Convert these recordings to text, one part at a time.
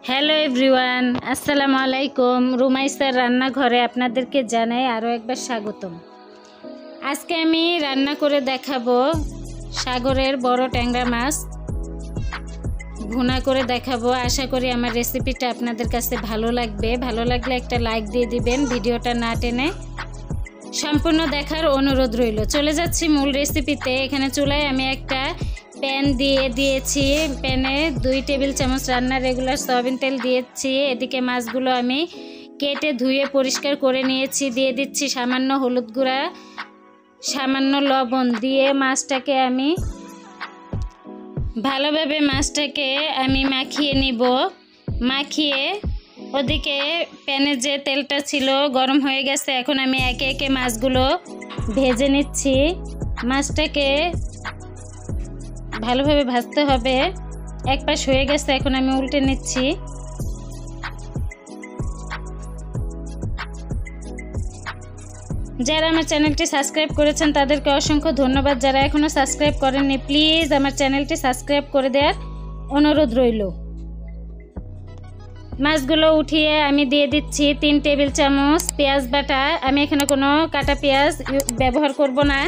Hello everyone, আসসালামু আলাইকুম। রুমাইসার রান্নাঘরে আপনাদেরকে জানাই আরও একবার স্বাগতম। আজকে আমি রান্না করে দেখাবো সাগরের বড় ট্যাংরা মাছ ভুনা করে দেখাবো। আশা করি আমার রেসিপিটা আপনাদের কাছে ভালো লাগবে। ভালো লাগলে একটা লাইক দিয়ে দিবেন, ভিডিওটা না টেনে সম্পূর্ণ দেখার অনুরোধ রইল। চলে যাচ্ছি মূল রেসিপিতে। এখানে চুলায় আমি একটা প্যান দিয়ে দিয়েছি। প্যানে 2 টেবিল চামচ রান্নার রেগুলার সয়াবিন তেল দিয়েছি। এদিকে মাছগুলো আমি কেটে ধুয়ে পরিষ্কার করে নিয়েছি। দিয়ে দিচ্ছি সামান্য হলুদ গুঁড়া, সামান্য লবণ দিয়ে মাছটাকে আমি ভালোভাবে মাখিয়ে নিব। মাখিয়ে ওদিকে প্যানে যে তেলটা ছিল গরম হয়ে গেছে। এখন আমি একে একে মাছগুলো ভেজে নিচ্ছি। মাছটাকে ভালোভাবে ভাজতে হবে। এক পাশ হয়ে গেছে, এখন আমি উল্টে নিচ্ছি। যারা আমার চ্যানেলটি সাবস্ক্রাইব করেছেন তাদেরকে অসংখ্য ধন্যবাদ। যারা এখনও সাবস্ক্রাইব করেননি প্লিজ আমার চ্যানেলটি সাবস্ক্রাইব করে দেওয়ার অনুরোধ রইল। মাছগুলো উঠিয়ে আমি দিয়ে দিচ্ছি 3 টেবিল চামচ পেঁয়াজ বাটা। আমি এখানে কোনো কাটা পেঁয়াজ ব্যবহার করব না।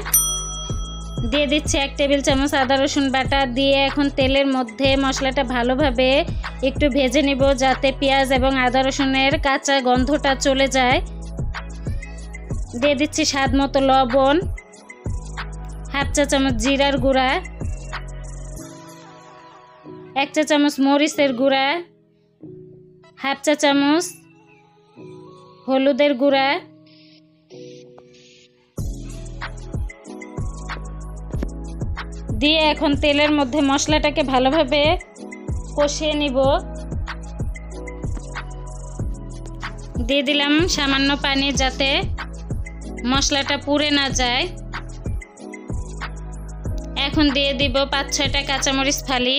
দিয়ে দিচ্ছি 1 টেবিল চামচ আদা রসুন বাটা। দিয়ে এখন তেলের মধ্যে মশলাটা ভালোভাবে একটু ভেজে নিব, যাতে পেঁয়াজ এবং আদা রসুনের কাঁচা গন্ধটা চলে যায়। দিয়ে দিচ্ছি স্বাদ মতো লবণ, 1/2 চা চামচ জিরার গুঁড়া, 1 চা চামচ মরিচের গুঁড়া, 1/2 চা চামচ হলুদের গুঁড়া, দিয়ে এখন তেলের মধ্যে মশলাটাকে ভালোভাবে কষিয়ে নিব। দিয়ে দিলাম সামান্য পানি, যাতে মশলাটা পুড়ে না যায়। এখন দিয়ে দিব 5-6টা কাঁচামরিচ ফালি।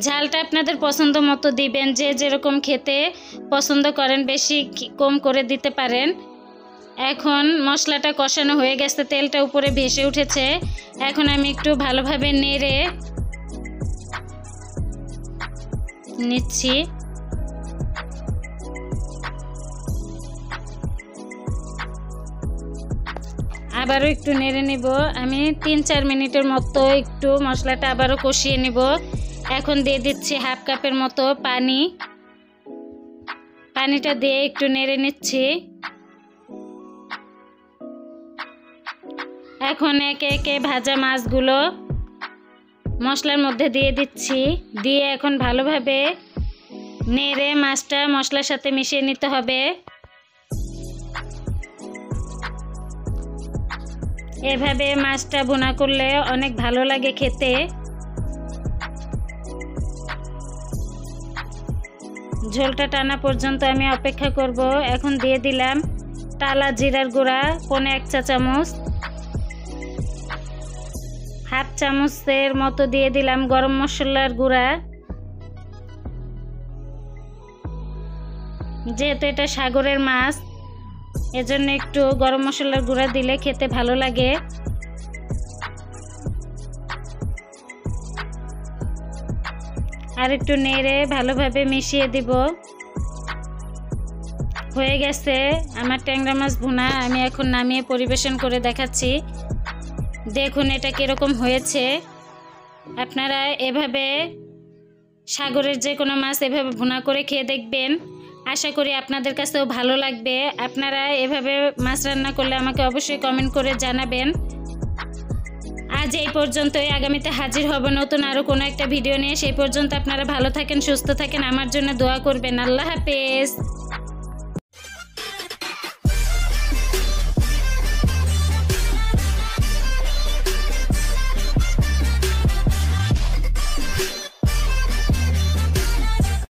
ঝালটা আপনাদের পছন্দ মতো দিবেন, যে যেরকম খেতে পছন্দ করেন বেশি কম করে দিতে পারেন। এখন মশলাটা কষানো হয়ে গেছে, তেলটা উপরে ভেসে উঠেছে। এখন আমি একটু ভালোভাবে নেড়ে নিচ্ছি। আবারও একটু নেড়ে নিব। আমি 3-4 মিনিটের মতো একটু মশলাটা আবারও কষিয়ে নিব। এখন দিয়ে দিচ্ছি 1/2 কাপের মতো পানি। পানিটা দিয়ে একটু নেড়ে নিচ্ছি। এখন একে একে ভাজা মাছগুলো মশলার মধ্যে দিয়ে দিচ্ছি। দিয়ে এখন ভালোভাবে নেড়ে মাছটা মশলার সাথে মিশিয়ে নিতে হবে। এভাবে মাছটা ভুনা করলে অনেক ভালো লাগে খেতে। ঝোলটা টানা পর্যন্ত আমি অপেক্ষা করব। এখন দিয়ে দিলাম টালা জিরার গুঁড়া 1 চা চামচ, 1/2 চামচের মতো দিয়ে দিলাম গরম মশলার গুঁড়া। যেহেতু এটা সাগরের মাছ, এজন্য একটু গরম মশলার গুঁড়া দিলে খেতে ভালো লাগে। আর একটু নেড়ে ভালোভাবে মিশিয়ে দিব। হয়ে গেছে আমার ট্যাংরা মাছ ভুনা। আমি এখন নামিয়ে পরিবেশন করে দেখাচ্ছি। দেখুন এটা কীরকম হয়েছে। আপনারা এভাবে সাগরের যে কোনো মাছ এভাবে ভুনা করে খেয়ে দেখবেন। আশা করি আপনাদের কাছেও ভালো লাগবে। আপনারা এভাবে মাছ রান্না করলে আমাকে অবশ্যই কমেন্ট করে জানাবেন। আজ এই পর্যন্তই। আগামীতে হাজির হব নতুন আরও কোনো একটা ভিডিও নিয়ে। সেই পর্যন্ত আপনারা ভালো থাকেন, সুস্থ থাকেন, আমার জন্য দোয়া করবেন। আল্লাহ হাফেজ।